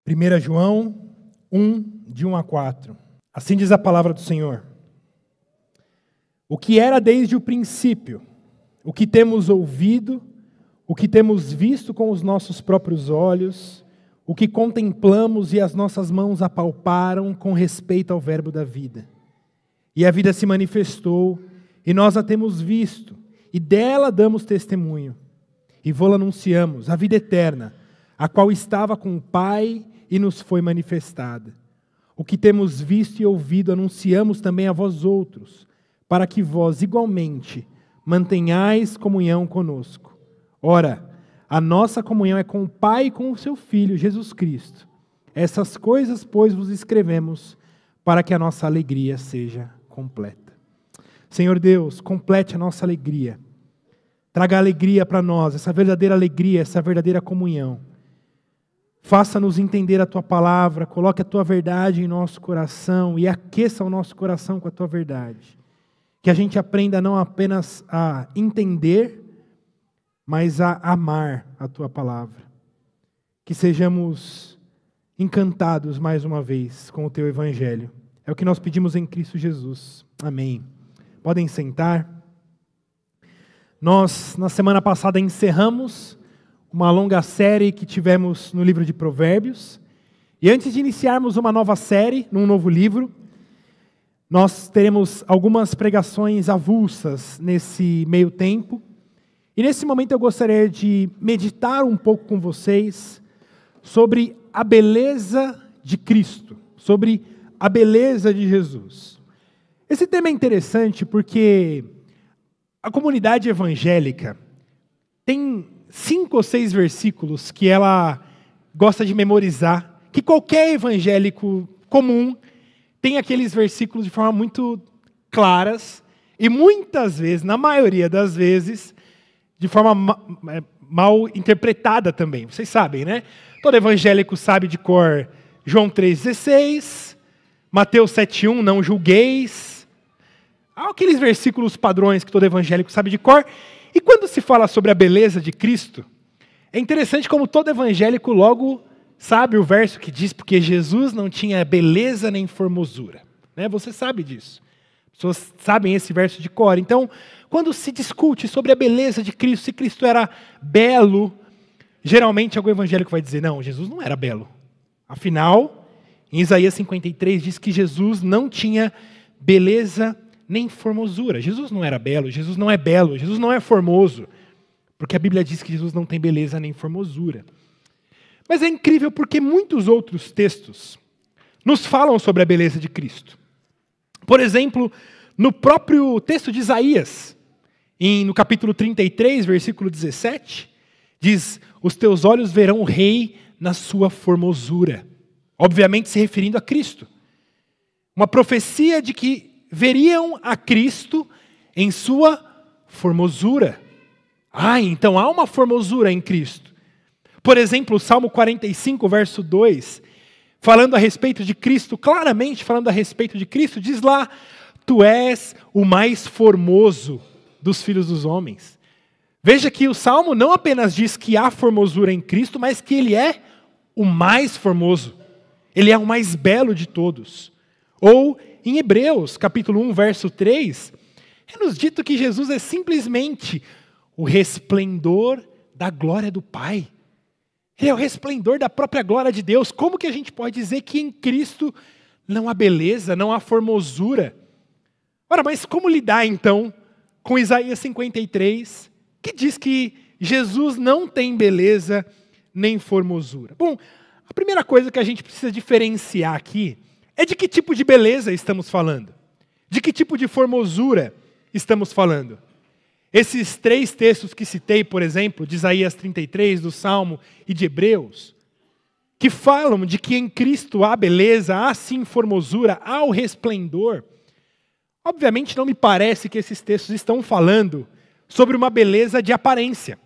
1 João 1, de 1 a 4. Assim diz a palavra do Senhor. O que era desde o princípio, o que temos ouvido, o que temos visto com os nossos próprios olhos, o que contemplamos e as nossas mãos apalparam com respeito ao verbo da vida. E a vida se manifestou, e nós a temos visto, e dela damos testemunho. E vô-la anunciamos, a vida eterna, a qual estava com o Pai e nos foi manifestada. O que temos visto e ouvido anunciamos também a vós outros, para que vós igualmente mantenhais comunhão conosco. Ora, a nossa comunhão é com o Pai e com o seu Filho, Jesus Cristo. Essas coisas, pois, vos escrevemos, para que a nossa alegria seja completa. Senhor Deus, complete a nossa alegria. Traga alegria para nós, essa verdadeira alegria, essa verdadeira comunhão. Faça-nos entender a Tua palavra, coloque a Tua verdade em nosso coração e aqueça o nosso coração com a Tua verdade. Que a gente aprenda não apenas a entender, mas a amar a Tua palavra. Que sejamos encantados mais uma vez com o Teu Evangelho. É o que nós pedimos em Cristo Jesus. Amém. Podem sentar. Nós, na semana passada, encerramos uma longa série que tivemos no livro de Provérbios. E antes de iniciarmos uma nova série, num novo livro, nós teremos algumas pregações avulsas nesse meio tempo. E nesse momento eu gostaria de meditar um pouco com vocês sobre a beleza de Cristo, sobre a beleza de Jesus. Esse tema é interessante porque a comunidade evangélica tem 5 ou 6 versículos que ela gosta de memorizar, que qualquer evangélico comum tem aqueles versículos de forma muito claras e muitas vezes, na maioria das vezes, de forma mal interpretada também. Vocês sabem, né? Todo evangélico sabe de cor João 3,16, Mateus 7,1, não julgueis. Há aqueles versículos padrões que todo evangélico sabe de cor. E quando se fala sobre a beleza de Cristo, é interessante como todo evangélico logo sabe o verso que diz, porque Jesus não tinha beleza nem formosura. Né? Você sabe disso. As pessoas sabem esse verso de cor. Então, quando se discute sobre a beleza de Cristo, se Cristo era belo, geralmente algum evangélico vai dizer, não, Jesus não era belo. Afinal, em Isaías 53 diz que Jesus não tinha beleza nem formosura. Jesus não era belo, Jesus não é belo, Jesus não é formoso, porque a Bíblia diz que Jesus não tem beleza nem formosura. Mas é incrível porque muitos outros textos nos falam sobre a beleza de Cristo. Por exemplo, no próprio texto de Isaías, no capítulo 33, versículo 17, diz, os teus olhos verão o Rei na sua formosura. Obviamente se referindo a Cristo. Uma profecia de que veriam a Cristo em sua formosura. Então há uma formosura em Cristo. Por exemplo, o Salmo 45, verso 2, falando a respeito de Cristo, claramente falando a respeito de Cristo, diz lá, tu és o mais formoso dos filhos dos homens. Veja que o Salmo não apenas diz que há formosura em Cristo, mas que Ele é o mais formoso. Ele é o mais belo de todos. Ou em Hebreus, capítulo 1, verso 3, é nos dito que Jesus é simplesmente o resplendor da glória do Pai. Ele é o resplendor da própria glória de Deus. Como que a gente pode dizer que em Cristo não há beleza, não há formosura? Ora, mas como lidar então com Isaías 53, que diz que Jesus não tem beleza nem formosura? Bom, a primeira coisa que a gente precisa diferenciar aqui é de que tipo de beleza estamos falando? De que tipo de formosura estamos falando? Esses 3 textos que citei, por exemplo, de Isaías 33, do Salmo e de Hebreus, que falam de que em Cristo há beleza, há sim formosura, há o resplendor. Obviamente não me parece que esses textos estão falando sobre uma beleza de aparência.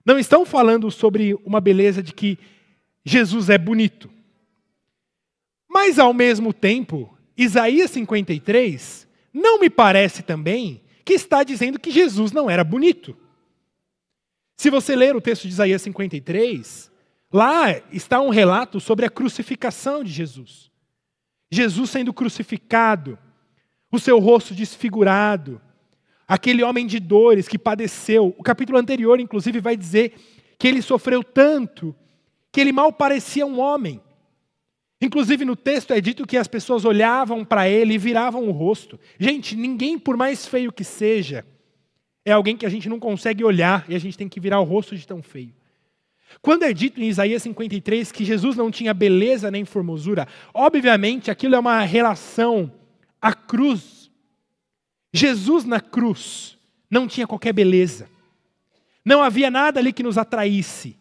Não estão falando sobre uma beleza de que Jesus é bonito. Mas, ao mesmo tempo, Isaías 53 não me parece também que está dizendo que Jesus não era bonito. Se você ler o texto de Isaías 53, Lá está um relato sobre a crucificação de Jesus. Jesus sendo crucificado, o seu rosto desfigurado, aquele homem de dores que padeceu. O capítulo anterior, inclusive, vai dizer que ele sofreu tanto que ele mal parecia um homem. Inclusive, no texto é dito que as pessoas olhavam para ele e viravam o rosto. Gente, ninguém, por mais feio que seja, é alguém que a gente não consegue olhar e a gente tem que virar o rosto de tão feio. Quando é dito em Isaías 53 que Jesus não tinha beleza nem formosura, obviamente aquilo é uma relação à cruz. Jesus na cruz não tinha qualquer beleza. Não havia nada ali que nos atraísse.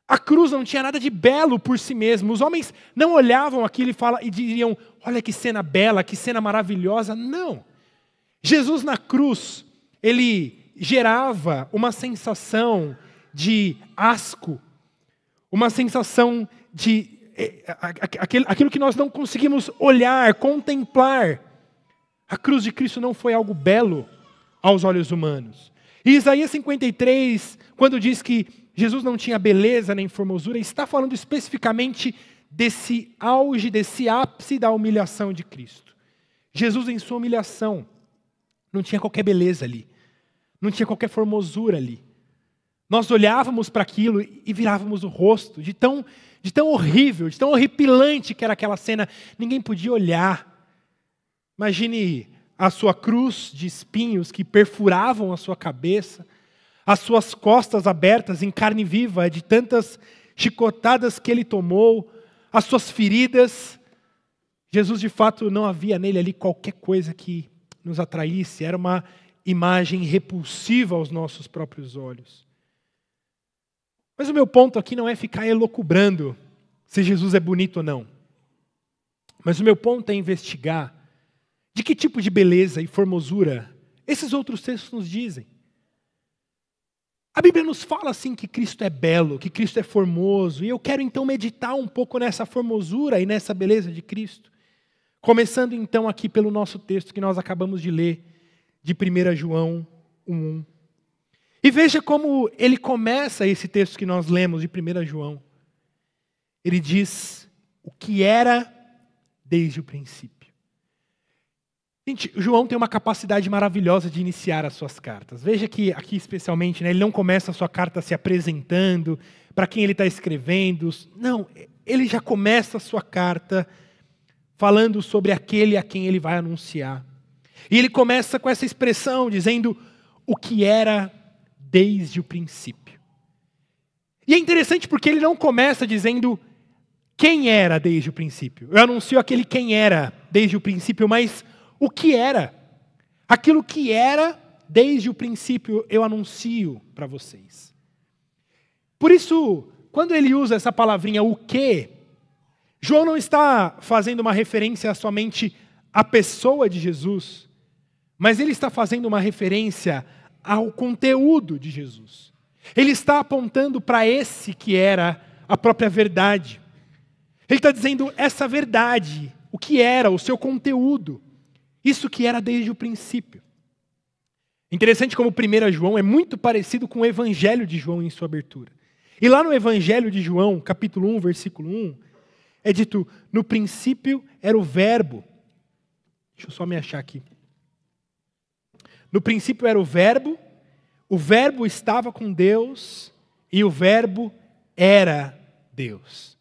A cruz não tinha nada de belo por si mesmo. Os homens não olhavam aquilo e diriam, olha que cena bela, que cena maravilhosa. Não. Jesus na cruz, ele gerava uma sensação de asco, uma sensação de aquilo que nós não conseguimos olhar, contemplar. A cruz de Cristo não foi algo belo aos olhos humanos. E Isaías 53, quando diz que Jesus não tinha beleza nem formosura, está falando especificamente desse auge, desse ápice da humilhação de Cristo. Jesus em sua humilhação não tinha qualquer beleza ali, não tinha qualquer formosura ali. Nós olhávamos para aquilo e virávamos o rosto, de tão horrível, de tão horripilante que era aquela cena, ninguém podia olhar. Imagine a sua cruz de espinhos que perfuravam a sua cabeça, as suas costas abertas em carne viva de tantas chicotadas que ele tomou, as suas feridas. Jesus, de fato, não havia nele ali qualquer coisa que nos atraísse, era uma imagem repulsiva aos nossos próprios olhos. Mas o meu ponto aqui não é ficar elucubrando se Jesus é bonito ou não. Mas o meu ponto é investigar de que tipo de beleza e formosura esses outros textos nos dizem. A Bíblia nos fala assim que Cristo é belo, que Cristo é formoso, e eu quero então meditar um pouco nessa formosura e nessa beleza de Cristo. Começando então aqui pelo nosso texto que nós acabamos de ler, de 1 João 1:1. E veja como ele começa esse texto que nós lemos de 1 João. Ele diz o que era desde o princípio. Gente, João tem uma capacidade maravilhosa de iniciar as suas cartas. Veja que aqui especialmente, ele não começa a sua carta se apresentando, para quem ele está escrevendo. Não, ele já começa a sua carta falando sobre aquele a quem ele vai anunciar. E ele começa com essa expressão, dizendo o que era desde o princípio. E é interessante porque ele não começa dizendo quem era desde o princípio. Eu anuncio aquele quem era desde o princípio, mas o que era? Aquilo que era desde o princípio eu anuncio para vocês. Por isso, quando ele usa essa palavrinha o que, João não está fazendo uma referência somente à pessoa de Jesus, mas ele está fazendo uma referência ao conteúdo de Jesus. Ele está apontando para esse que era a própria verdade. Ele está dizendo essa verdade, o que era, o seu conteúdo, isso que era desde o princípio. Interessante como 1 João é muito parecido com o Evangelho de João em sua abertura. E lá no Evangelho de João, capítulo 1, versículo 1, é dito, no princípio era o verbo. Deixa eu só me achar aqui. No princípio era o verbo estava com Deus e o verbo era Deus.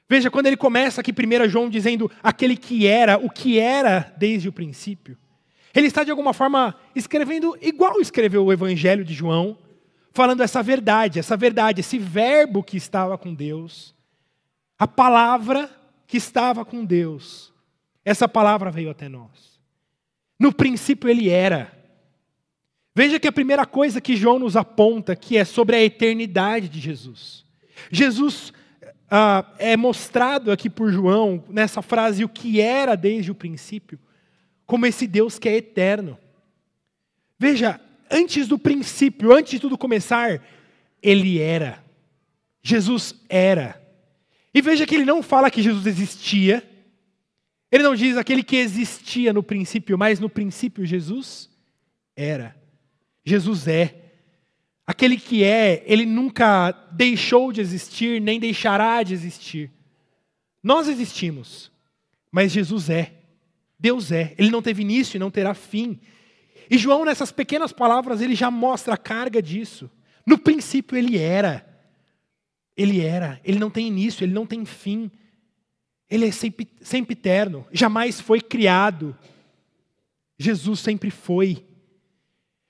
Veja, quando ele começa aqui 1 João dizendo aquele que era, o que era desde o princípio, ele está de alguma forma escrevendo igual escreveu o Evangelho de João, falando essa verdade, esse verbo que estava com Deus, a palavra que estava com Deus, essa palavra veio até nós. No princípio ele era. Veja que a primeira coisa que João nos aponta aqui é sobre a eternidade de Jesus. Jesus é mostrado aqui por João, nessa frase, o que era desde o princípio, como esse Deus que é eterno. Veja, antes do princípio, antes de tudo começar, ele era. Jesus era. E veja que ele não fala que Jesus existia, ele não diz aquele que existia no princípio, mas no princípio Jesus era. Jesus é. Aquele que é, ele nunca deixou de existir, nem deixará de existir. Nós existimos, mas Jesus é. Deus é. Ele não teve início e não terá fim. E João, nessas pequenas palavras, ele já mostra a carga disso. No princípio ele era. Ele era. Ele não tem início, ele não tem fim. Ele é sempre eterno. Jamais foi criado. Jesus sempre foi.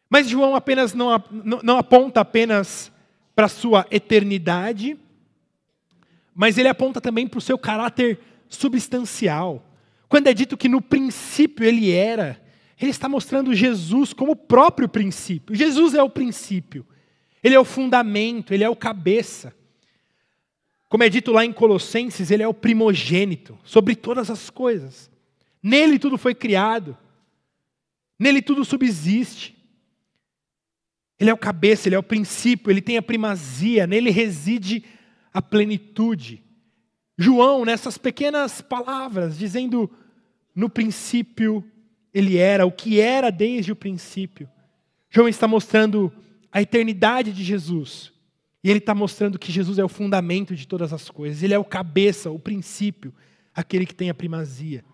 Mas João apenas não aponta apenas para a sua eternidade, mas ele aponta também para o seu caráter substancial. Quando é dito que no princípio ele era, ele está mostrando Jesus como o próprio princípio. Jesus é o princípio. Ele é o fundamento, ele é o cabeça. Como é dito lá em Colossenses, ele é o primogênito sobre todas as coisas. Nele tudo foi criado. Nele tudo subsiste. Ele é o cabeça, ele é o princípio, ele tem a primazia, nele reside a plenitude. João, nessas pequenas palavras, dizendo, no princípio ele era, o que era desde o princípio. João está mostrando a eternidade de Jesus. E ele está mostrando que Jesus é o fundamento de todas as coisas. Ele é o cabeça, o princípio, aquele que tem a primazia.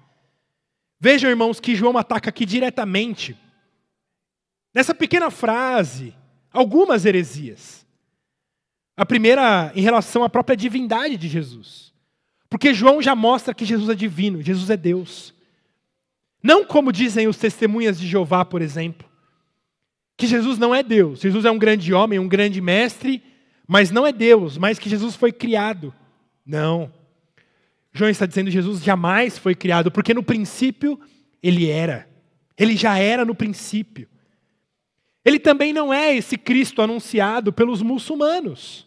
Vejam, irmãos, que João ataca aqui diretamente, nessa pequena frase, algumas heresias. A primeira em relação à própria divindade de Jesus. Porque João já mostra que Jesus é divino, Jesus é Deus. Não como dizem os testemunhas de Jeová, por exemplo, que Jesus não é Deus. Jesus é um grande homem, um grande mestre, mas não é Deus, mas que Jesus foi criado. Não. João está dizendo que Jesus jamais foi criado, porque no princípio ele era. Ele já era no princípio. Ele também não é esse Cristo anunciado pelos muçulmanos,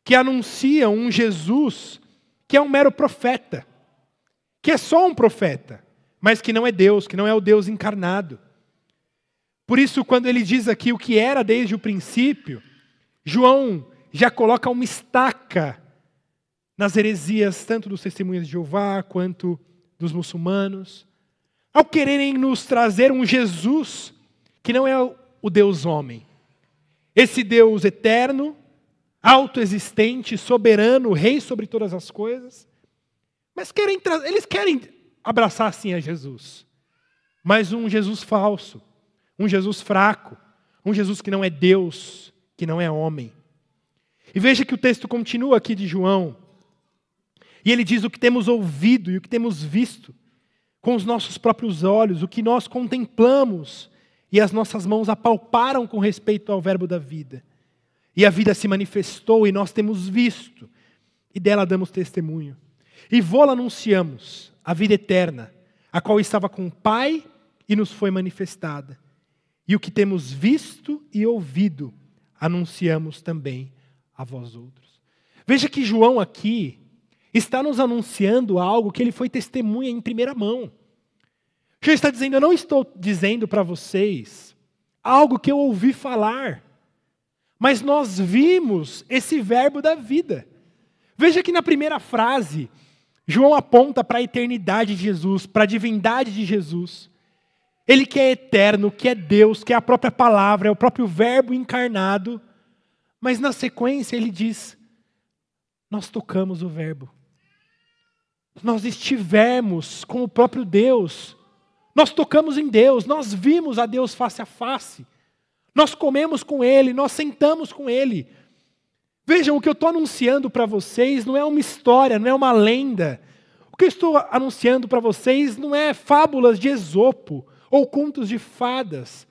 que anunciam um Jesus que é um mero profeta, que é só um profeta, mas que não é Deus, que não é o Deus encarnado. Por isso, quando ele diz aqui o que era desde o princípio, João já coloca uma estaca nas heresias, tanto dos testemunhas de Jeová, quanto dos muçulmanos, ao quererem nos trazer um Jesus que não é o Deus homem. Esse Deus eterno, autoexistente, soberano, rei sobre todas as coisas. Mas eles querem abraçar assim a Jesus. Mas um Jesus falso, um Jesus fraco, um Jesus que não é Deus, que não é homem. E veja que o texto continua aqui de João. E ele diz o que temos ouvido e o que temos visto com os nossos próprios olhos, o que nós contemplamos e as nossas mãos apalparam com respeito ao verbo da vida. E a vida se manifestou e nós temos visto, e dela damos testemunho. E vô-la anunciamos, a vida eterna, a qual estava com o Pai e nos foi manifestada. E o que temos visto e ouvido, anunciamos também a vós outros. Veja que João aqui está nos anunciando algo que ele foi testemunha em primeira mão. João está dizendo, eu não estou dizendo para vocês algo que eu ouvi falar, mas nós vimos esse verbo da vida. Veja que na primeira frase, João aponta para a eternidade de Jesus, para a divindade de Jesus. Ele que é eterno, que é Deus, que é a própria palavra, é o próprio verbo encarnado. Mas na sequência ele diz, nós tocamos o verbo. Nós estivemos com o próprio Deus. Nós tocamos em Deus, nós vimos a Deus face a face. Nós comemos com Ele, nós sentamos com Ele. Vejam, o que eu estou anunciando para vocês não é uma história, não é uma lenda. O que eu estou anunciando para vocês não é fábulas de Esopo ou contos de fadas.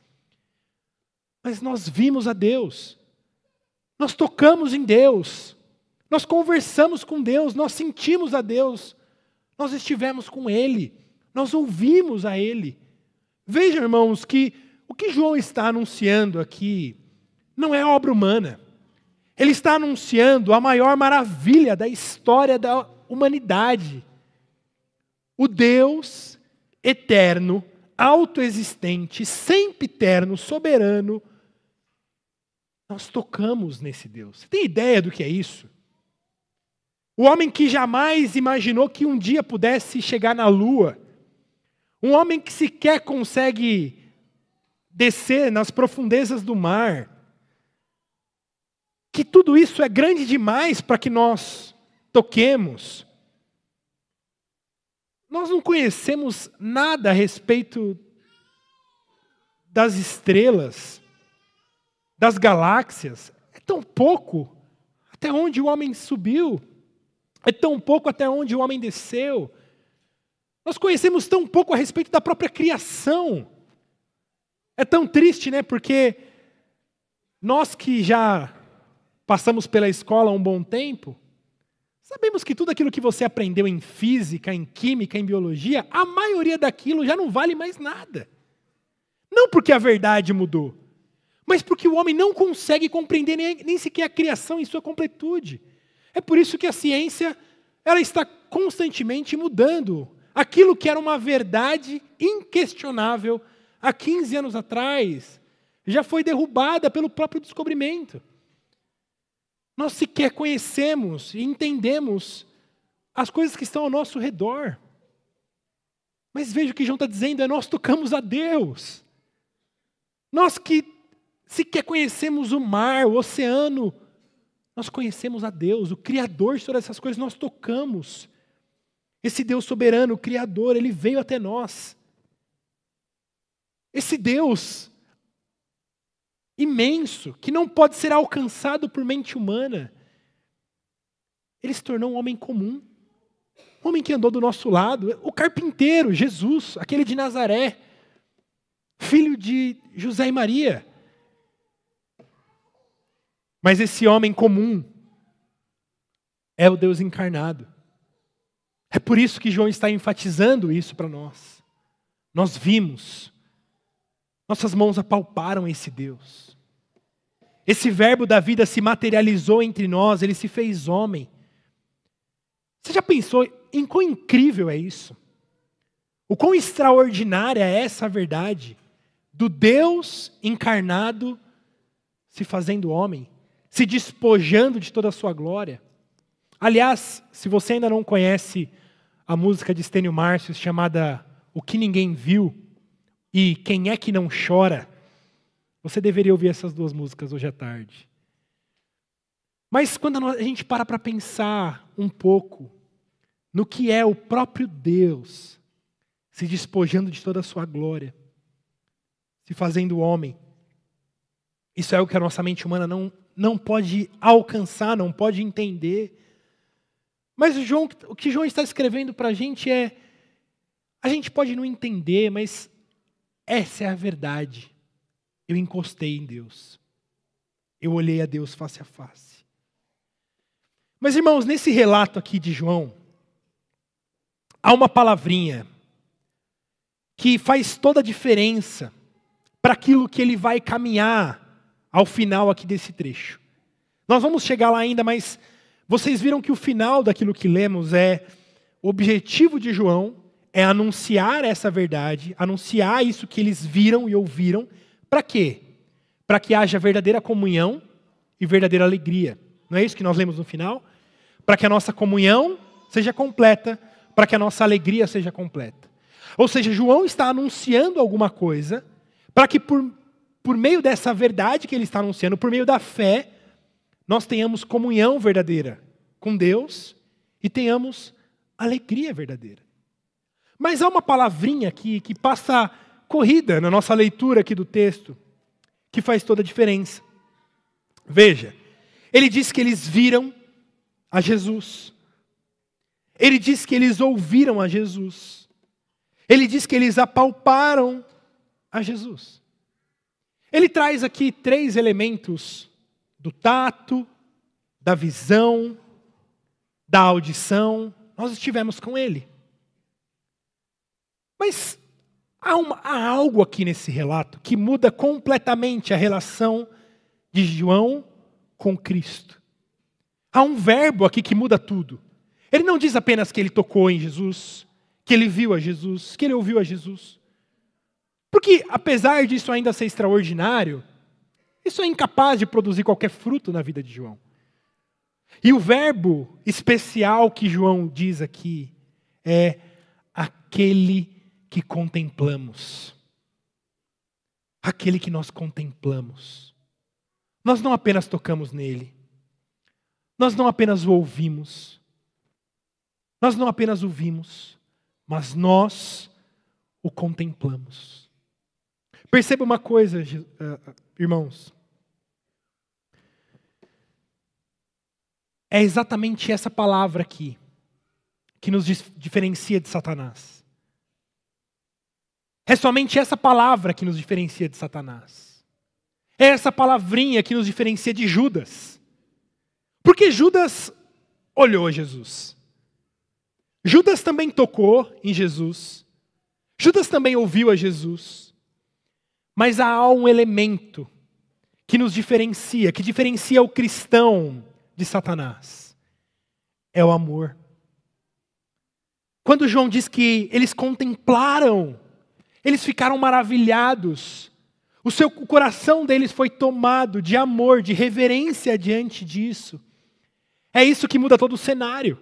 Mas nós vimos a Deus. Nós tocamos em Deus. Nós conversamos com Deus, nós sentimos a Deus. Nós estivemos com Ele. Nós ouvimos a Ele. Vejam, irmãos, que o que João está anunciando aqui não é obra humana. Ele está anunciando a maior maravilha da história da humanidade. O Deus eterno, autoexistente, sempiterno, soberano. Nós tocamos nesse Deus. Você tem ideia do que é isso? O homem que jamais imaginou que um dia pudesse chegar na lua. Um homem que sequer consegue descer nas profundezas do mar. que tudo isso é grande demais para que nós toquemos. Nós não conhecemos nada a respeito das estrelas, das galáxias. É tão pouco até onde o homem subiu. É tão pouco até onde o homem desceu. Nós conhecemos tão pouco a respeito da própria criação. É tão triste, né? Porque nós que já passamos pela escola há um bom tempo, sabemos que tudo aquilo que você aprendeu em física, em química, em biologia, a maioria daquilo já não vale mais nada. Não porque a verdade mudou, mas porque o homem não consegue compreender nem sequer a criação em sua completude. É por isso que a ciência ela está constantemente mudando. Aquilo que era uma verdade inquestionável há 15 anos atrás, já foi derrubada pelo próprio descobrimento. Nós sequer conhecemos e entendemos as coisas que estão ao nosso redor. Mas veja o que João está dizendo, nós tocamos a Deus. Nós que sequer conhecemos o mar, o oceano, nós conhecemos a Deus, o Criador de todas essas coisas, nós tocamos. Esse Deus soberano, o Criador, Ele veio até nós. Esse Deus imenso, que não pode ser alcançado por mente humana, Ele se tornou um homem comum. Um homem que andou do nosso lado, o carpinteiro, Jesus, aquele de Nazaré, filho de José e Maria. Mas esse homem comum é o Deus encarnado. É por isso que João está enfatizando isso para nós. Nós vimos, nossas mãos apalparam esse Deus. Esse verbo da vida se materializou entre nós, ele se fez homem. Você já pensou em quão incrível é isso? O quão extraordinária é essa verdade do Deus encarnado se fazendo homem, se despojando de toda a sua glória. Aliás, se você ainda não conhece a música de Estênio Márcios chamada O Que Ninguém Viu e Quem É Que Não Chora, você deveria ouvir essas duas músicas hoje à tarde. Mas quando a gente para pensar um pouco no que é o próprio Deus se despojando de toda a sua glória, se fazendo homem, isso é o que a nossa mente humana não pode alcançar, não pode entender. Mas o que João está escrevendo para a gente gente pode não entender, mas essa é a verdade. Eu encostei em Deus. Eu olhei a Deus face a face. Mas, irmãos, nesse relato aqui de João, há uma palavrinha que faz toda a diferença para aquilo que ele vai caminhar ao final aqui desse trecho. Nós vamos chegar lá ainda, mas vocês viram que o final daquilo que lemos o objetivo de João é anunciar essa verdade, anunciar isso que eles viram e ouviram. Para quê? Para que haja verdadeira comunhão e verdadeira alegria. Não é isso que nós lemos no final? Para que a nossa comunhão seja completa, para que a nossa alegria seja completa. Ou seja, João está anunciando alguma coisa para que por meio dessa verdade que ele está anunciando, por meio da fé, nós tenhamos comunhão verdadeira com Deus e tenhamos alegria verdadeira. Mas há uma palavrinha aqui que passa corrida na nossa leitura aqui do texto, que faz toda a diferença. Veja, ele diz que eles viram a Jesus. Ele diz que eles ouviram a Jesus. Ele diz que eles apalparam a Jesus. Ele traz aqui 3 elementos do tato, da visão, da audição. Nós estivemos com ele. Mas há algo aqui nesse relato que muda completamente a relação de João com Cristo. Há um verbo aqui que muda tudo. Ele não diz apenas que ele tocou em Jesus, que ele viu a Jesus, que ele ouviu a Jesus. Porque, apesar disso ainda ser extraordinário, isso é incapaz de produzir qualquer fruto na vida de João. E o verbo especial que João diz aqui é aquele que contemplamos. Aquele que nós contemplamos. Nós não apenas tocamos nele, nós não apenas o ouvimos, mas nós o contemplamos. Perceba uma coisa, irmãos. É exatamente essa palavra aqui que nos diferencia de Satanás. É somente essa palavra que nos diferencia de Satanás. É essa palavrinha que nos diferencia de Judas. Porque Judas olhou Jesus. Judas também tocou em Jesus. Judas também ouviu a Jesus. Mas há um elemento que nos diferencia, que diferencia o cristão de Satanás. É o amor. Quando João diz que eles contemplaram, eles ficaram maravilhados. O coração deles foi tomado de amor, de reverência diante disso. É isso que muda todo o cenário.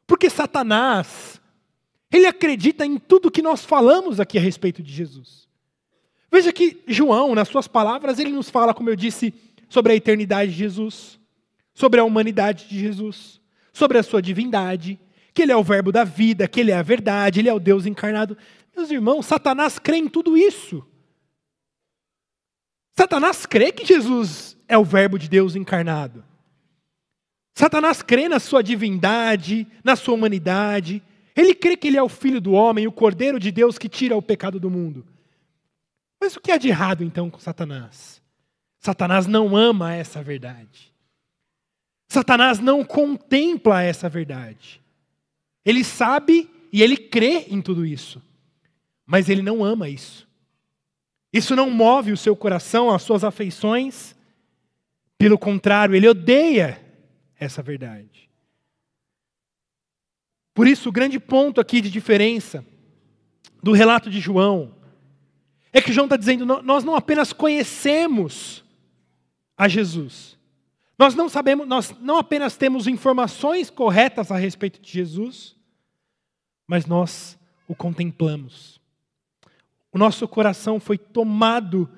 Porque Satanás, ele acredita em tudo que nós falamos aqui a respeito de Jesus. Veja que João, nas suas palavras, ele nos fala, como eu disse, sobre a eternidade de Jesus, sobre a humanidade de Jesus, sobre a sua divindade, que ele é o verbo da vida, que ele é a verdade, ele é o Deus encarnado. Meus irmãos, Satanás crê em tudo isso. Satanás crê que Jesus é o verbo de Deus encarnado. Satanás crê na sua divindade, na sua humanidade. Ele crê que ele é o Filho do homem, o Cordeiro de Deus que tira o pecado do mundo. Mas o que há de errado então com Satanás? Satanás não ama essa verdade. Satanás não contempla essa verdade. Ele sabe e ele crê em tudo isso. Mas ele não ama isso. Isso não move o seu coração, as suas afeições. Pelo contrário, ele odeia essa verdade. Por isso, o grande ponto aqui de diferença do relato de João é que João está dizendo, nós não apenas conhecemos a Jesus. Nós não apenas temos informações corretas a respeito de Jesus, mas nós o contemplamos. O nosso coração foi tomado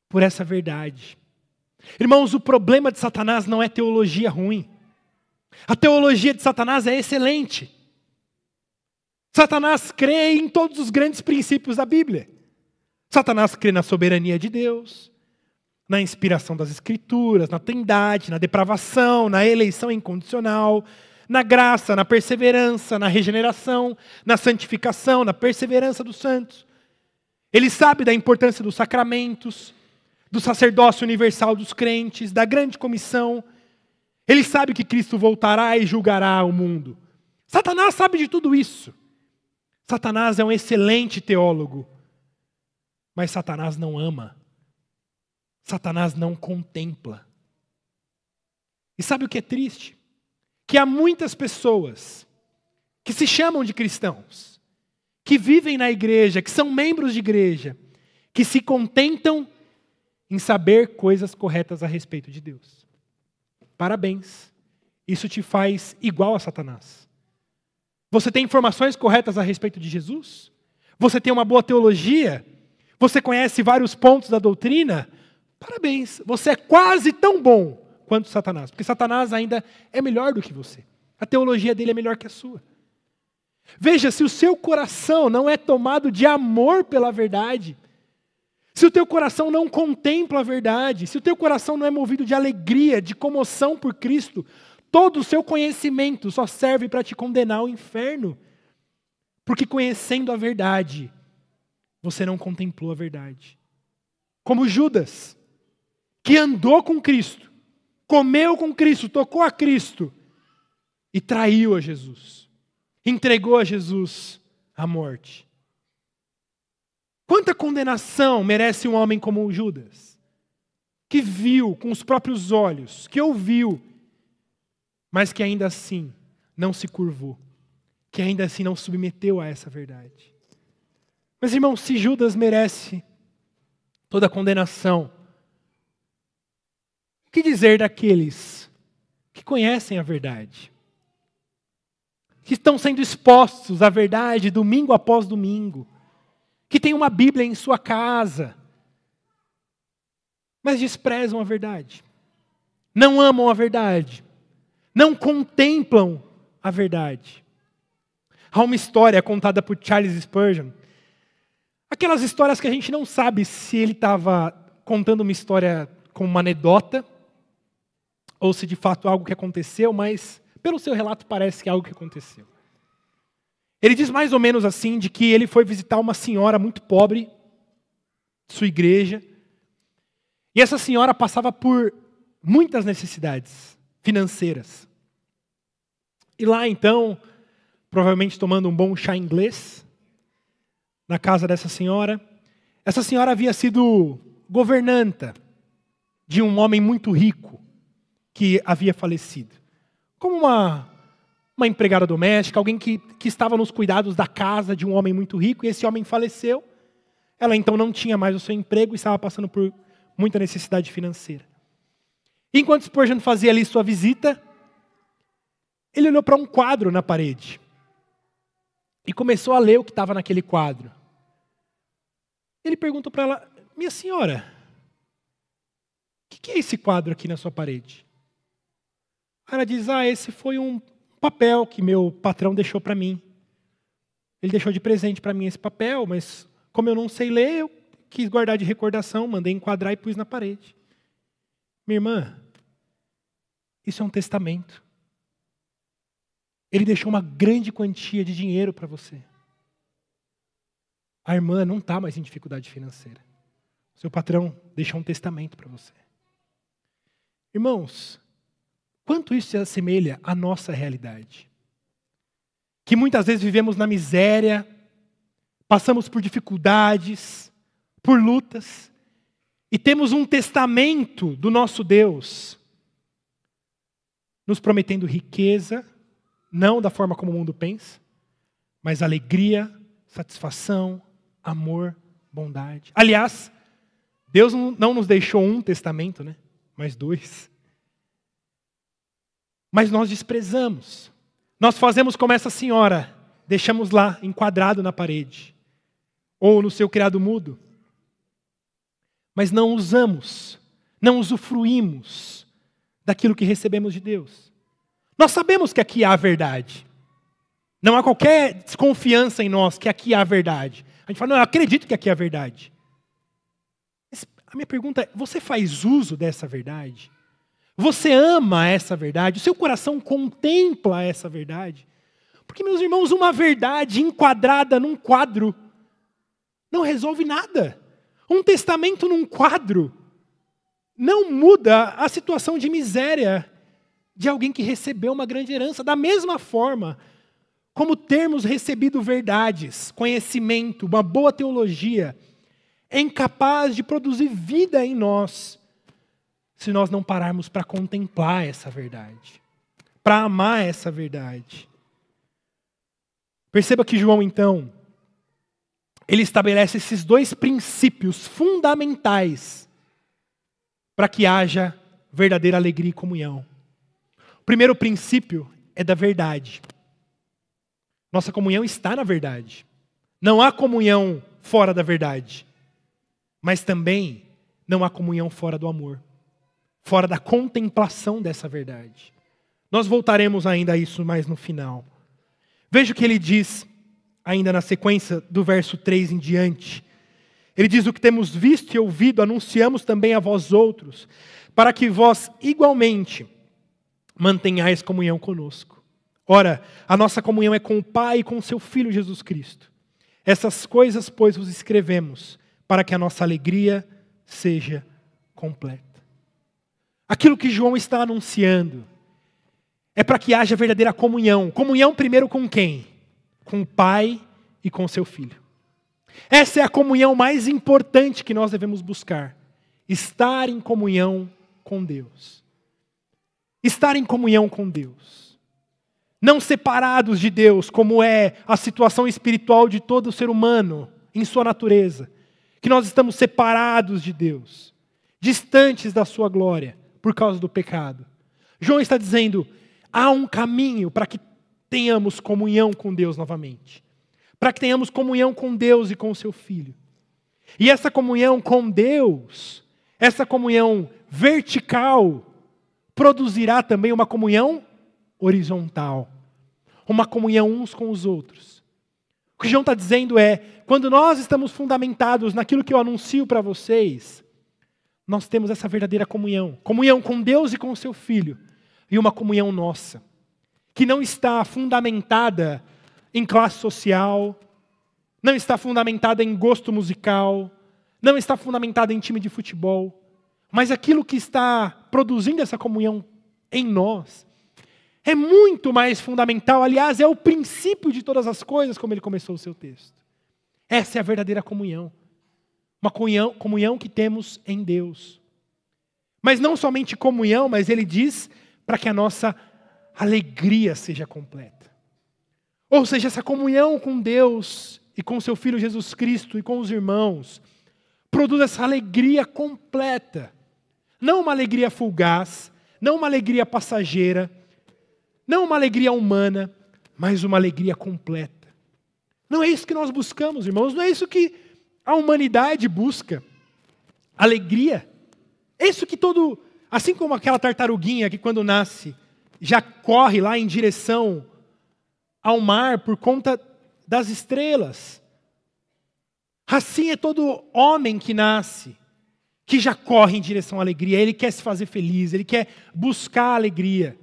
por essa verdade. Irmãos, o problema de Satanás não é teologia ruim. A teologia de Satanás é excelente. Satanás crê em todos os grandes princípios da Bíblia. Satanás crê na soberania de Deus, na inspiração das Escrituras, na trindade, na depravação, na eleição incondicional, na graça, na perseverança, na regeneração, na santificação, na perseverança dos santos. Ele sabe da importância dos sacramentos, do sacerdócio universal dos crentes, da grande comissão. Ele sabe que Cristo voltará e julgará o mundo. Satanás sabe de tudo isso. Satanás é um excelente teólogo. Mas Satanás não ama. Satanás não contempla. E sabe o que é triste? Que há muitas pessoas que se chamam de cristãos, que vivem na igreja, que são membros de igreja, que se contentam em saber coisas corretas a respeito de Deus. Parabéns. Isso te faz igual a Satanás. Você tem informações corretas a respeito de Jesus? Você tem uma boa teologia? Você conhece vários pontos da doutrina? Parabéns. Você é quase tão bom quanto Satanás. Porque Satanás ainda é melhor do que você. A teologia dele é melhor que a sua. Veja, se o seu coração não é tomado de amor pela verdade, se o teu coração não contempla a verdade, se o teu coração não é movido de alegria, de comoção por Cristo, todo o seu conhecimento só serve para te condenar ao inferno. Porque conhecendo a verdade, você não contemplou a verdade. Como Judas, que andou com Cristo, comeu com Cristo, tocou a Cristo e traiu a Jesus. Entregou a Jesus à morte. Quanta condenação merece um homem como Judas, que viu com os próprios olhos, que ouviu, mas que ainda assim não se curvou, que ainda assim não submeteu a essa verdade. Mas, irmãos, se Judas merece toda a condenação, o que dizer daqueles que conhecem a verdade? Que estão sendo expostos à verdade domingo após domingo, que têm uma Bíblia em sua casa, mas desprezam a verdade, não amam a verdade, não contemplam a verdade. Há uma história contada por Charles Spurgeon, aquelas histórias que a gente não sabe se ele estava contando uma história como uma anedota, ou se de fato é algo que aconteceu, mas pelo seu relato parece que é algo que aconteceu. Ele diz mais ou menos assim, de que ele foi visitar uma senhora muito pobre, de sua igreja, e essa senhora passava por muitas necessidades financeiras. E lá então, provavelmente tomando um bom chá inglês, na casa dessa senhora, essa senhora havia sido governanta de um homem muito rico, que havia falecido. Como uma empregada doméstica, alguém que estava nos cuidados da casa de um homem muito rico, e esse homem faleceu. Ela então não tinha mais o seu emprego e estava passando por muita necessidade financeira. Enquanto Spurgeon fazia ali sua visita, ele olhou para um quadro na parede e começou a ler o que estava naquele quadro. Ele perguntou para ela: minha senhora, o que é esse quadro aqui na sua parede? Ela diz: esse foi um papel que meu patrão deixou para mim. Ele deixou de presente para mim esse papel, mas como eu não sei ler, eu quis guardar de recordação, mandei enquadrar e pus na parede. Minha irmã, isso é um testamento. Ele deixou uma grande quantia de dinheiro para você. A irmã não está mais em dificuldade financeira. Seu patrão deixou um testamento para você. Irmãos, quanto isso se assemelha à nossa realidade? Que muitas vezes vivemos na miséria, passamos por dificuldades, por lutas, e temos um testamento do nosso Deus, nos prometendo riqueza, não da forma como o mundo pensa, mas alegria, satisfação, amor, bondade. Aliás, Deus não nos deixou um testamento, né? Mas 2. Mas nós desprezamos. Nós fazemos como essa senhora, deixamos lá, enquadrado na parede, ou no seu criado mudo. Mas não usamos, não usufruímos daquilo que recebemos de Deus. Nós sabemos que aqui há a verdade. Não há qualquer desconfiança em nós que aqui há a verdade. A gente fala: não, eu acredito que aqui há a verdade. Mas a minha pergunta é: você faz uso dessa verdade? Você ama essa verdade? O seu coração contempla essa verdade? Porque, meus irmãos, uma verdade enquadrada num quadro não resolve nada. Um testamento num quadro não muda a situação de miséria de alguém que recebeu uma grande herança. Da mesma forma como termos recebido verdades, conhecimento, uma boa teologia, é incapaz de produzir vida em nós, se nós não pararmos para contemplar essa verdade, para amar essa verdade. Perceba que João, então, ele estabelece esses 2 princípios fundamentais para que haja verdadeira alegria e comunhão. O primeiro princípio é da verdade. Nossa comunhão está na verdade. Não há comunhão fora da verdade. Mas também não há comunhão fora do amor, fora da contemplação dessa verdade. Nós voltaremos ainda a isso mais no final. Veja o que ele diz, ainda na sequência do verso 3 em diante. Ele diz: o que temos visto e ouvido, anunciamos também a vós outros, para que vós igualmente mantenhais comunhão conosco. Ora, a nossa comunhão é com o Pai e com o seu Filho Jesus Cristo. Essas coisas, pois, vos escrevemos, para que a nossa alegria seja completa. Aquilo que João está anunciando é para que haja verdadeira comunhão. Comunhão primeiro com quem? Com o Pai e com o seu Filho. Essa é a comunhão mais importante que nós devemos buscar. Estar em comunhão com Deus. Estar em comunhão com Deus. Não separados de Deus, como é a situação espiritual de todo ser humano, em sua natureza. Que nós estamos separados de Deus, distantes da sua glória, por causa do pecado. João está dizendo: há um caminho para que tenhamos comunhão com Deus novamente. Para que tenhamos comunhão com Deus e com o seu Filho. E essa comunhão com Deus, essa comunhão vertical, produzirá também uma comunhão horizontal. Uma comunhão uns com os outros. O que João está dizendo é, quando nós estamos fundamentados naquilo que eu anuncio para vocês, nós temos essa verdadeira comunhão. Comunhão com Deus e com o seu Filho. E uma comunhão nossa. Que não está fundamentada em classe social, não está fundamentada em gosto musical, não está fundamentada em time de futebol, mas aquilo que está produzindo essa comunhão em nós é muito mais fundamental, aliás, é o princípio de todas as coisas, como ele começou o seu texto. Essa é a verdadeira comunhão. Uma comunhão que temos em Deus. Mas não somente comunhão, mas ele diz para que a nossa alegria seja completa. Ou seja, essa comunhão com Deus e com seu Filho Jesus Cristo e com os irmãos produz essa alegria completa. Não uma alegria fugaz, não uma alegria passageira, não uma alegria humana, mas uma alegria completa. Não é isso que nós buscamos, irmãos, não é isso que a humanidade busca. Alegria. É isso que assim como aquela tartaruguinha que quando nasce, já corre lá em direção ao mar por conta das estrelas. Assim é todo homem que nasce, que já corre em direção à alegria. Ele quer se fazer feliz, ele quer buscar a alegria.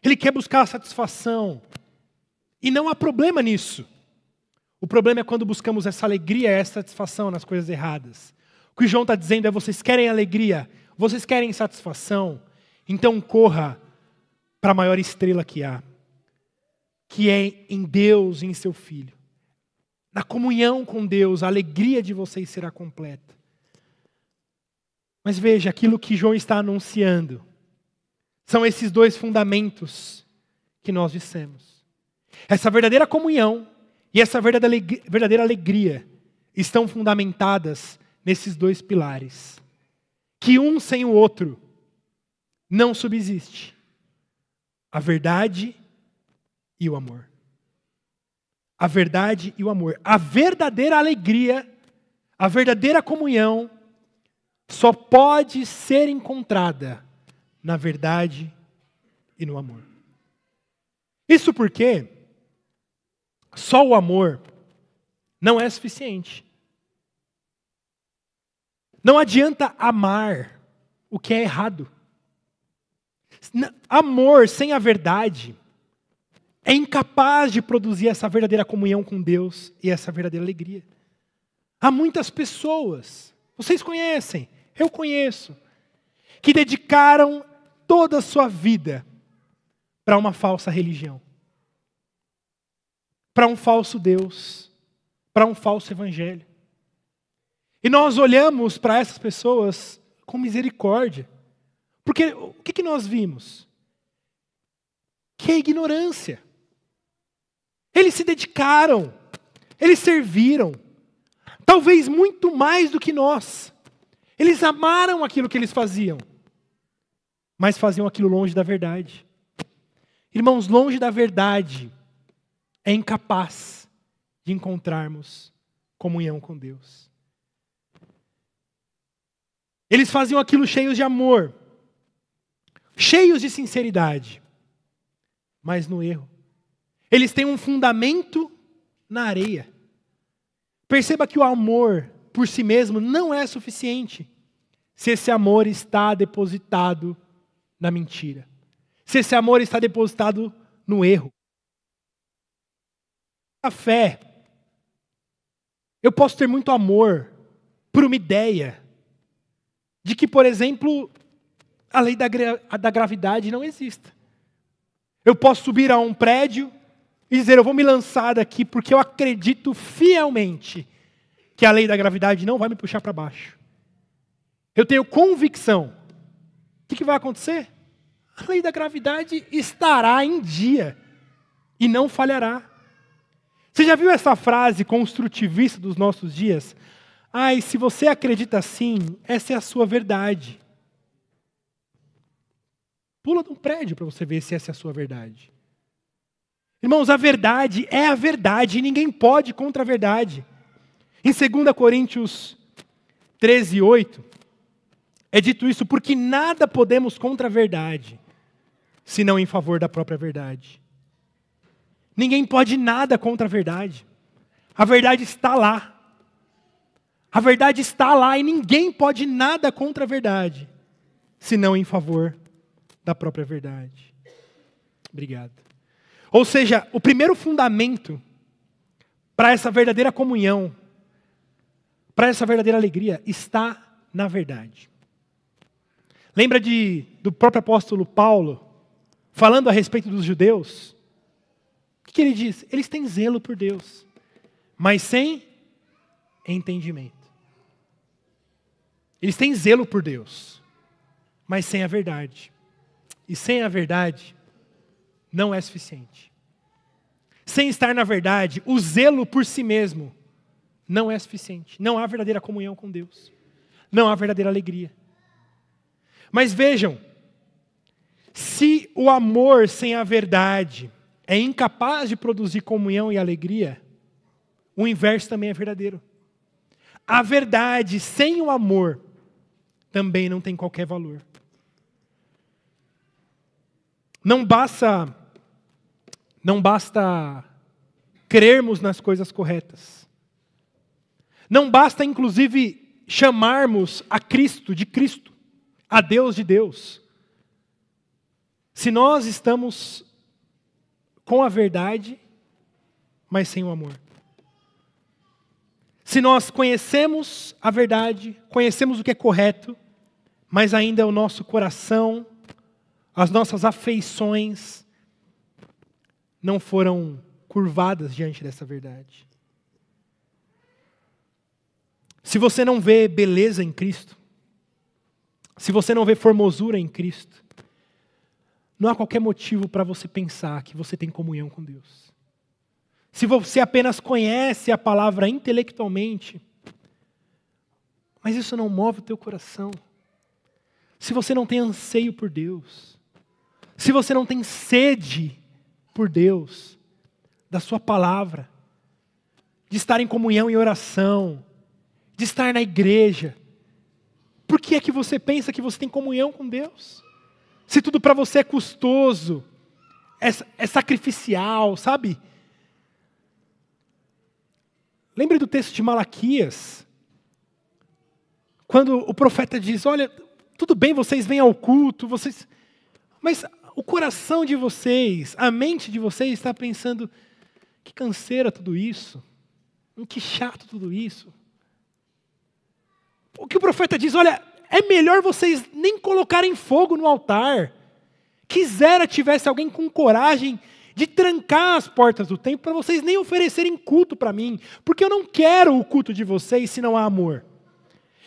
Ele quer buscar a satisfação. E não há problema nisso. O problema é quando buscamos essa alegria, essa satisfação nas coisas erradas. O que João está dizendo é, vocês querem alegria, vocês querem satisfação, então corra para a maior estrela que há, que é em Deus e em seu Filho. Na comunhão com Deus, a alegria de vocês será completa. Mas veja, aquilo que João está anunciando são esses dois fundamentos que nós dissemos. Essa verdadeira comunhão e essa verdadeira alegria estão fundamentadas nesses dois pilares. Que um sem o outro não subsiste. A verdade e o amor. A verdade e o amor. A verdadeira alegria, a verdadeira comunhão só pode ser encontrada na verdade e no amor. Isso porque só o amor não é suficiente. Não adianta amar o que é errado. Amor sem a verdade é incapaz de produzir essa verdadeira comunhão com Deus e essa verdadeira alegria. Há muitas pessoas, vocês conhecem, eu conheço, que dedicaram toda a sua vida para uma falsa religião, para um falso Deus, para um falso evangelho. E nós olhamos para essas pessoas com misericórdia. Porque o que nós vimos? Que é ignorância. Eles se dedicaram, eles serviram, talvez muito mais do que nós. Eles amaram aquilo que eles faziam, mas faziam aquilo longe da verdade. Irmãos, longe da verdade é incapaz de encontrarmos comunhão com Deus. Eles faziam aquilo cheios de amor, cheios de sinceridade, mas no erro. Eles têm um fundamento na areia. Perceba que o amor por si mesmo não é suficiente se esse amor está depositado na mentira. Se esse amor está depositado no erro. A fé, eu posso ter muito amor por uma ideia de que, por exemplo, a lei da gravidade não exista. Eu posso subir a um prédio e dizer, eu vou me lançar daqui porque eu acredito fielmente que a lei da gravidade não vai me puxar para baixo. Eu tenho convicção. O que vai acontecer? A lei da gravidade estará em dia e não falhará. Você já viu essa frase construtivista dos nossos dias? Ai, se você acredita assim, essa é a sua verdade. Pula de um prédio para você ver se essa é a sua verdade. Irmãos, a verdade é a verdade e ninguém pode contra a verdade. Em 2 Coríntios 13:8, é dito isso, porque nada podemos contra a verdade, senão em favor da própria verdade. Ninguém pode nada contra a verdade. A verdade está lá. A verdade está lá e ninguém pode nada contra a verdade, senão em favor da própria verdade. Obrigado. Ou seja, o primeiro fundamento para essa verdadeira comunhão, para essa verdadeira alegria, está na verdade. Lembra do próprio apóstolo Paulo, falando a respeito dos judeus? O que ele diz? Eles têm zelo por Deus, mas sem entendimento. Eles têm zelo por Deus, mas sem a verdade. E sem a verdade, não é suficiente. Sem estar na verdade, o zelo por si mesmo não é suficiente. Não há verdadeira comunhão com Deus. Não há verdadeira alegria. Mas vejam, se o amor sem a verdade é incapaz de produzir comunhão e alegria, o inverso também é verdadeiro. A verdade sem o amor também não tem qualquer valor. Não basta crermos nas coisas corretas. Não basta, inclusive, chamarmos a Cristo de Cristo, a Deus de Deus. Se nós estamos com a verdade, mas sem o amor. Se nós conhecemos a verdade, conhecemos o que é correto, mas ainda o nosso coração, as nossas afeições não foram curvadas diante dessa verdade. Se você não vê beleza em Cristo, se você não vê formosura em Cristo, não há qualquer motivo para você pensar que você tem comunhão com Deus. Se você apenas conhece a palavra intelectualmente, mas isso não move o teu coração. Se você não tem anseio por Deus, se você não tem sede por Deus, da sua palavra, de estar em comunhão e oração, de estar na igreja, por que é que você pensa que você tem comunhão com Deus? Se tudo para você é custoso, é sacrificial, sabe? Lembre do texto de Malaquias, quando o profeta diz, olha, tudo bem, vocês vêm ao culto, mas o coração de vocês, a mente de vocês está pensando, que canseira tudo isso, que chato tudo isso. O que o profeta diz, olha, é melhor vocês nem colocarem fogo no altar. Quisera tivesse alguém com coragem de trancar as portas do templo para vocês nem oferecerem culto para mim, porque eu não quero o culto de vocês se não há amor.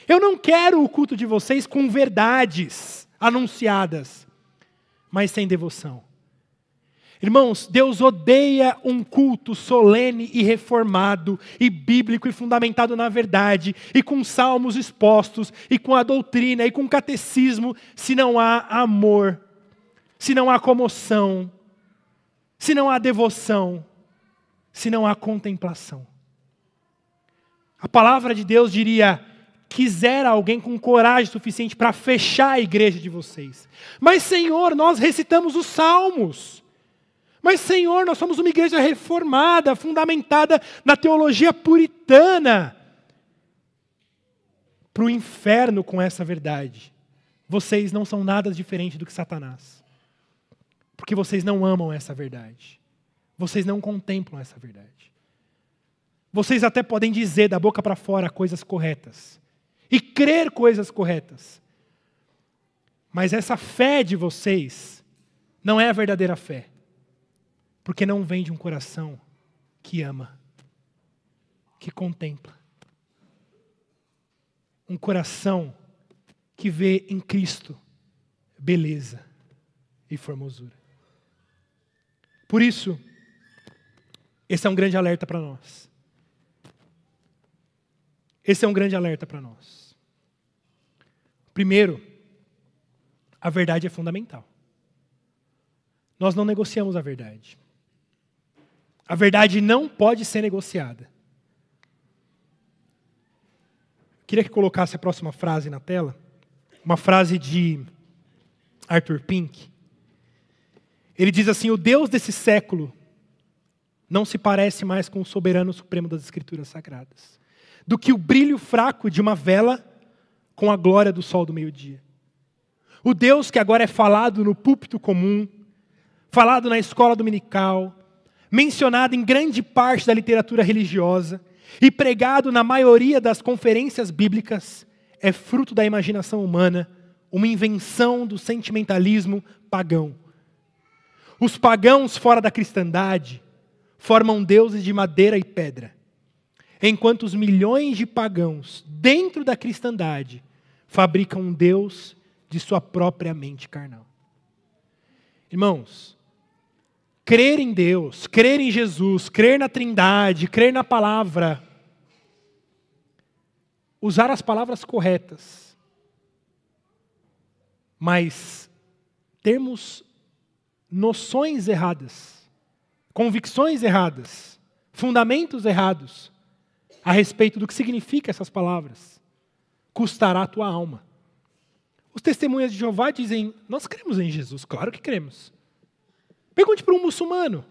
Eu não quero o culto de vocês com verdades anunciadas, mas sem devoção. Irmãos, Deus odeia um culto solene e reformado, e bíblico e fundamentado na verdade, e com salmos expostos, e com a doutrina, e com catecismo, se não há amor, se não há comoção, se não há devoção, se não há contemplação. A palavra de Deus diria, quisera alguém com coragem suficiente para fechar a igreja de vocês. Mas Senhor, nós recitamos os salmos. Mas Senhor, nós somos uma igreja reformada, fundamentada na teologia puritana. Para o inferno com essa verdade. Vocês não são nada diferente do que Satanás. Porque vocês não amam essa verdade. Vocês não contemplam essa verdade. Vocês até podem dizer da boca para fora coisas corretas. E crer coisas corretas. Mas essa fé de vocês não é a verdadeira fé. Porque não vem de um coração que ama, que contempla. Um coração que vê em Cristo beleza e formosura. Por isso, esse é um grande alerta para nós. Esse é um grande alerta para nós. Primeiro, a verdade é fundamental. Nós não negociamos a verdade. A verdade não pode ser negociada. Queria que colocasse a próxima frase na tela. Uma frase de Arthur Pink. Ele diz assim: o Deus desse século não se parece mais com o soberano supremo das Escrituras Sagradas, do que o brilho fraco de uma vela com a glória do sol do meio-dia. O Deus que agora é falado no púlpito comum, falado na escola dominical, mencionado em grande parte da literatura religiosa e pregado na maioria das conferências bíblicas, é fruto da imaginação humana, uma invenção do sentimentalismo pagão. Os pagãos fora da cristandade formam deuses de madeira e pedra, enquanto os milhões de pagãos dentro da cristandade fabricam um Deus de sua própria mente carnal. Irmãos, crer em Deus, crer em Jesus, crer na Trindade, crer na palavra, usar as palavras corretas, mas termos noções erradas, convicções erradas, fundamentos errados a respeito do que significa essas palavras, custará a tua alma. Os testemunhas de Jeová dizem: nós cremos em Jesus, claro que cremos. Pergunte para um muçulmano.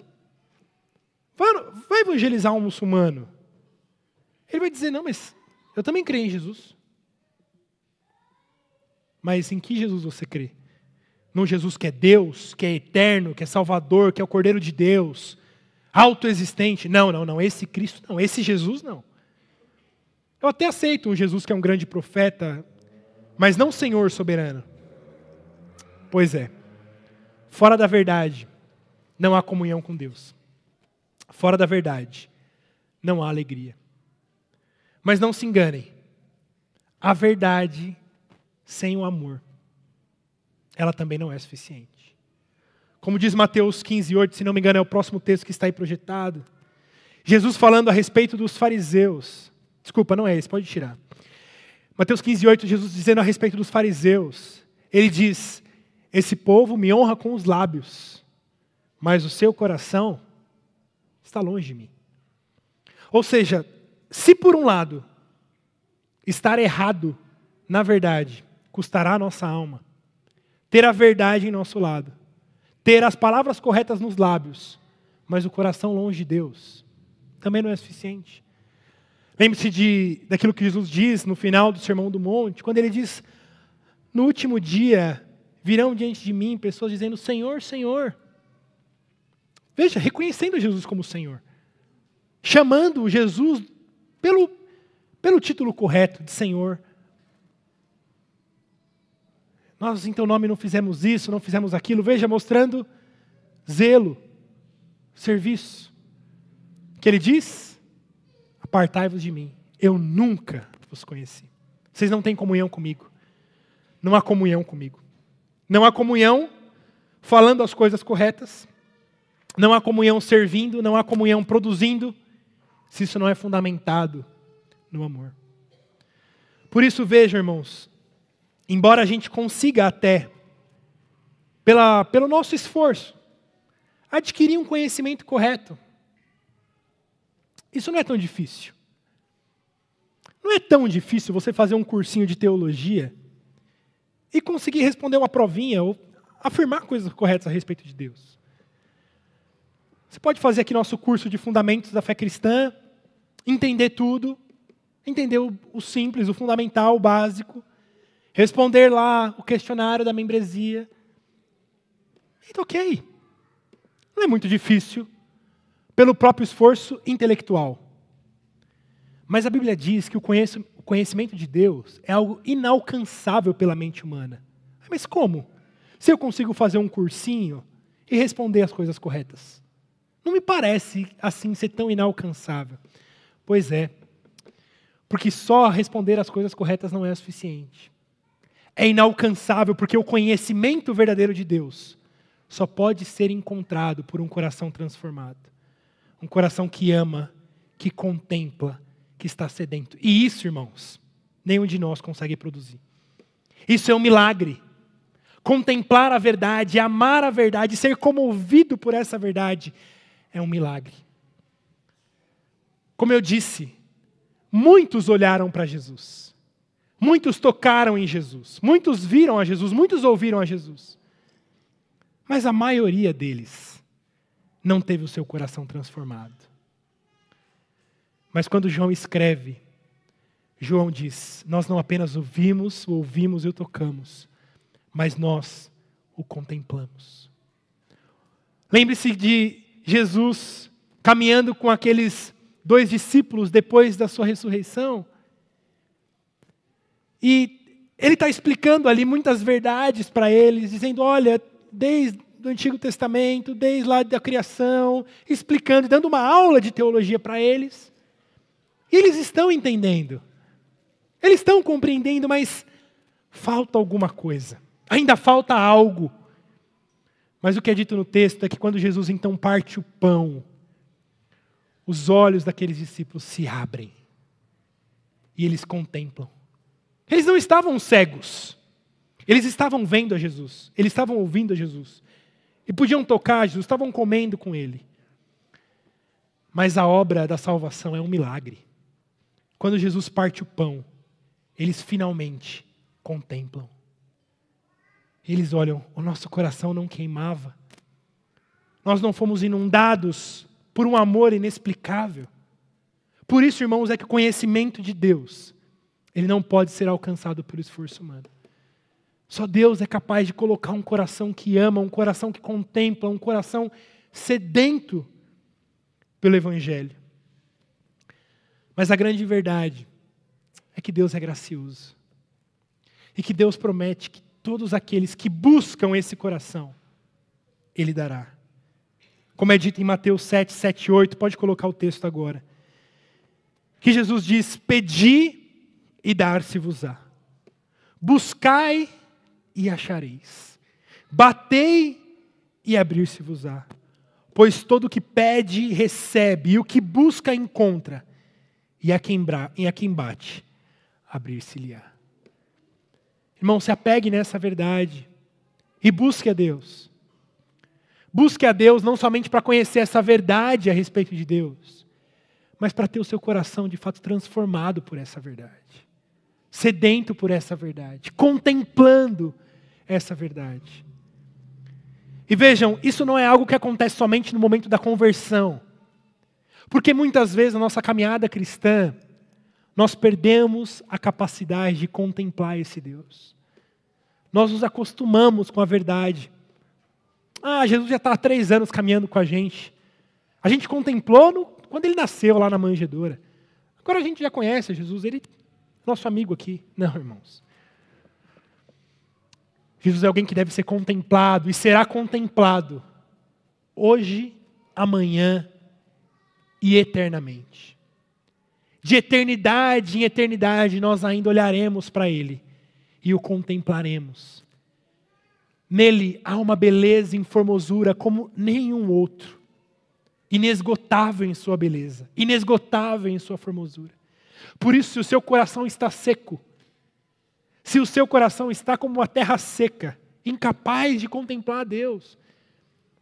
Vai evangelizar um muçulmano. Ele vai dizer: não, mas eu também creio em Jesus. Mas em que Jesus você crê? Num Jesus que é Deus, que é eterno, que é Salvador, que é o Cordeiro de Deus, autoexistente? Não, esse Cristo não, esse Jesus não. Eu até aceito um Jesus que é um grande profeta, mas não Senhor soberano. Pois é, fora da verdade, não há comunhão com Deus. Fora da verdade, não há alegria. Mas não se enganem, a verdade sem o amor, ela também não é suficiente. Como diz Mateus 15:8, se não me engano é o próximo texto que está aí projetado, Jesus falando a respeito dos fariseus, desculpa, não é esse, pode tirar. Mateus 15:8, Jesus dizendo a respeito dos fariseus, ele diz: esse povo me honra com os lábios, mas o seu coração está longe de mim. Ou seja, se por um lado, estar errado na verdade custará a nossa alma, ter a verdade em nosso lado, ter as palavras corretas nos lábios, mas o coração longe de Deus, também não é suficiente. Lembre-se daquilo que Jesus diz no final do Sermão do Monte, quando ele diz: no último dia virão diante de mim pessoas dizendo: Senhor, Senhor. Veja, reconhecendo Jesus como Senhor, chamando Jesus pelo título correto de Senhor. Nós em teu nome não fizemos isso, não fizemos aquilo. Veja, mostrando zelo, serviço. Que ele diz: apartai-vos de mim, eu nunca vos conheci. Vocês não têm comunhão comigo. Não há comunhão comigo. Não há comunhão falando as coisas corretas. Não há comunhão servindo, não há comunhão produzindo, se isso não é fundamentado no amor. Por isso, vejam, irmãos, embora a gente consiga até, pelo nosso esforço, adquirir um conhecimento correto, isso não é tão difícil. Não é tão difícil você fazer um cursinho de teologia e conseguir responder uma provinha ou afirmar coisas corretas a respeito de Deus. Você pode fazer aqui nosso curso de Fundamentos da Fé Cristã, entender tudo, entender o simples, o fundamental, o básico, responder lá o questionário da membresia. Então, ok. Não é muito difícil, pelo próprio esforço intelectual. Mas a Bíblia diz que o conhecimento de Deus é algo inalcançável pela mente humana. Mas como? Se eu consigo fazer um cursinho e responder as coisas corretas? Não me parece assim ser tão inalcançável. Pois é, porque só responder as coisas corretas não é suficiente. É inalcançável porque o conhecimento verdadeiro de Deus só pode ser encontrado por um coração transformado. Um coração que ama, que contempla, que está sedento. E isso, irmãos, nenhum de nós consegue produzir. Isso é um milagre. Contemplar a verdade, amar a verdade, ser comovido por essa verdade é um milagre. Como eu disse, muitos olharam para Jesus. Muitos tocaram em Jesus. Muitos viram a Jesus. Muitos ouviram a Jesus. Mas a maioria deles não teve o seu coração transformado. Mas quando João escreve, João diz, nós não apenas o ouvimos e o tocamos, mas nós o contemplamos. Lembre-se de Jesus caminhando com aqueles 2 discípulos depois da sua ressurreição. E ele está explicando ali muitas verdades para eles, dizendo, olha, desde o Antigo Testamento, desde lá da criação, explicando, dando uma aula de teologia para eles. E eles estão entendendo. Eles estão compreendendo, mas falta alguma coisa. Ainda falta algo. Mas o que é dito no texto é que quando Jesus então parte o pão, os olhos daqueles discípulos se abrem. E eles contemplam. Eles não estavam cegos. Eles estavam vendo a Jesus. Eles estavam ouvindo a Jesus. E podiam tocar a Jesus, estavam comendo com ele. Mas a obra da salvação é um milagre. Quando Jesus parte o pão, eles finalmente contemplam. Eles olham, o nosso coração não queimava. Nós não fomos inundados por um amor inexplicável. Por isso, irmãos, é que o conhecimento de Deus, ele não pode ser alcançado por esforço humano. Só Deus é capaz de colocar um coração que ama, um coração que contempla, um coração sedento pelo Evangelho. Mas a grande verdade é que Deus é gracioso. E que Deus promete que todos aqueles que buscam esse coração, Ele dará. Como é dito em Mateus 7, 7 e 8, pode colocar o texto agora. Que Jesus diz, pedi e dar-se-vos-á. Buscai e achareis. Batei e abrir-se-vos-á. Pois todo o que pede, recebe, e o que busca, encontra. E a quem bate, abrir-se-lhe-á. Irmão, se apegue nessa verdade e busque a Deus. Busque a Deus não somente para conhecer essa verdade a respeito de Deus, mas para ter o seu coração de fato transformado por essa verdade. Sedento por essa verdade, contemplando essa verdade. E vejam, isso não é algo que acontece somente no momento da conversão. Porque muitas vezes na nossa caminhada cristã, nós perdemos a capacidade de contemplar esse Deus. Nós nos acostumamos com a verdade. Jesus já está há 3 anos caminhando com a gente. A gente contemplou quando ele nasceu lá na manjedoura. Agora a gente já conhece Jesus, ele é nosso amigo aqui. Não, irmãos. Jesus é alguém que deve ser contemplado e será contemplado hoje, amanhã e eternamente. De eternidade em eternidade nós ainda olharemos para Ele e o contemplaremos. Nele há uma beleza em formosura como nenhum outro. Inesgotável em sua beleza, inesgotável em sua formosura. Por isso, se o seu coração está seco, se o seu coração está como uma terra seca, incapaz de contemplar a Deus,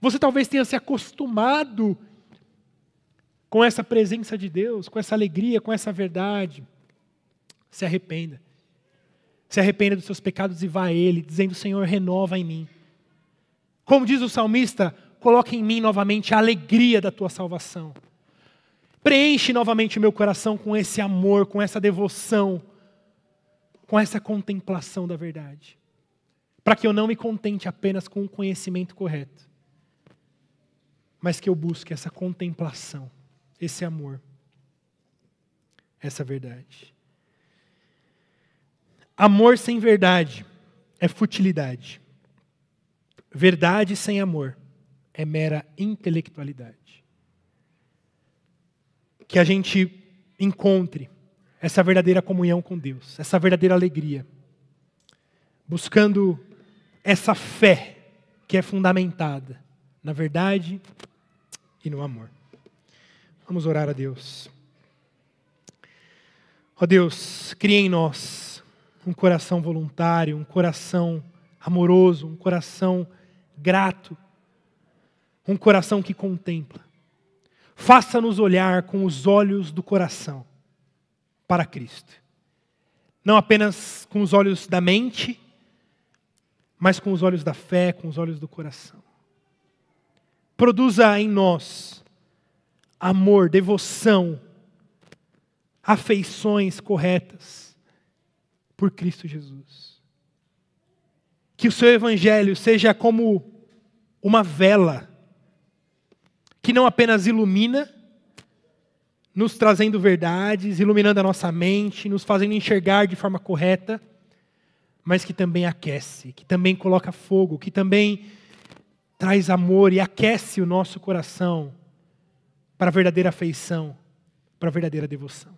você talvez tenha se acostumado com essa presença de Deus, com essa alegria, com essa verdade. Se arrependa. Se arrependa dos seus pecados e vá a Ele, dizendo, Senhor, renova em mim. Como diz o salmista, coloca em mim novamente a alegria da tua salvação. Preenche novamente o meu coração com esse amor, com essa devoção, com essa contemplação da verdade. Para que eu não me contente apenas com o conhecimento correto, mas que eu busque essa contemplação, esse amor, essa verdade. Amor sem verdade é futilidade. Verdade sem amor é mera intelectualidade. Que a gente encontre essa verdadeira comunhão com Deus, essa verdadeira alegria, buscando essa fé que é fundamentada na verdade e no amor. Vamos orar a Deus. Ó Deus, cria em nós um coração voluntário, um coração amoroso, um coração grato, um coração que contempla. Faça-nos olhar com os olhos do coração para Cristo. Não apenas com os olhos da mente, mas com os olhos da fé, com os olhos do coração. produza em nós amor, devoção, afeições corretas por Cristo Jesus. Que o seu evangelho seja como uma vela, que não apenas ilumina, nos trazendo verdades, iluminando a nossa mente, nos fazendo enxergar de forma correta, mas que também aquece, que também coloca fogo, que também traz amor e aquece o nosso coração para a verdadeira afeição, para a verdadeira devoção.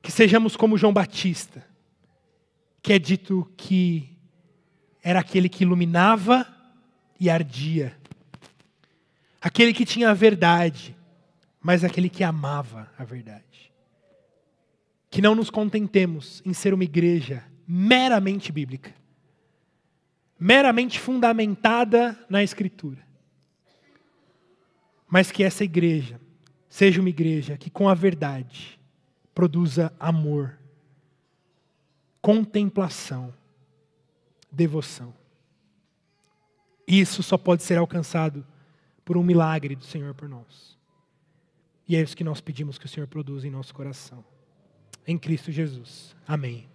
Que sejamos como João Batista, que é dito que era aquele que iluminava e ardia. Aquele que tinha a verdade, mas aquele que amava a verdade. Que não nos contentemos em ser uma igreja meramente bíblica, meramente fundamentada na Escritura, mas que essa igreja seja uma igreja que com a verdade produza amor, contemplação, devoção. Isso só pode ser alcançado por um milagre do Senhor por nós. E é isso que nós pedimos que o Senhor produza em nosso coração. Em Cristo Jesus. Amém.